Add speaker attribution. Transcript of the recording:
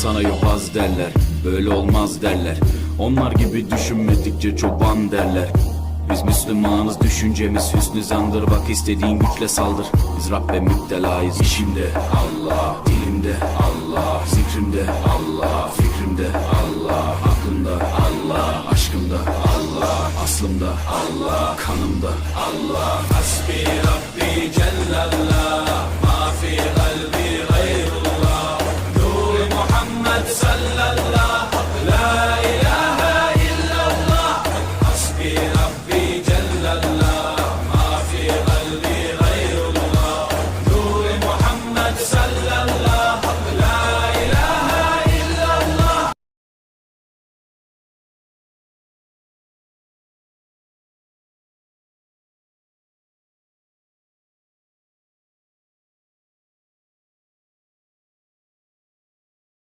Speaker 1: sana yobaz derler, böyle olmaz derler. Onlar gibi düşünmedikçe çoban derler. Biz Müslümanız, düşüncemiz hüsnü zandır. Bak istediğin güçle saldır, biz Rabbe müptelayız. İşimde Allah, dilimde Allah, zikrimde Allah, fikrimde Allah, aklımda Allah, aşkımda Allah, aslımda Allah, kanımda Allah. Hasbi Rabbi Cellallah, ma fi kalbi gayrullah, Nur Muhammed sallallahu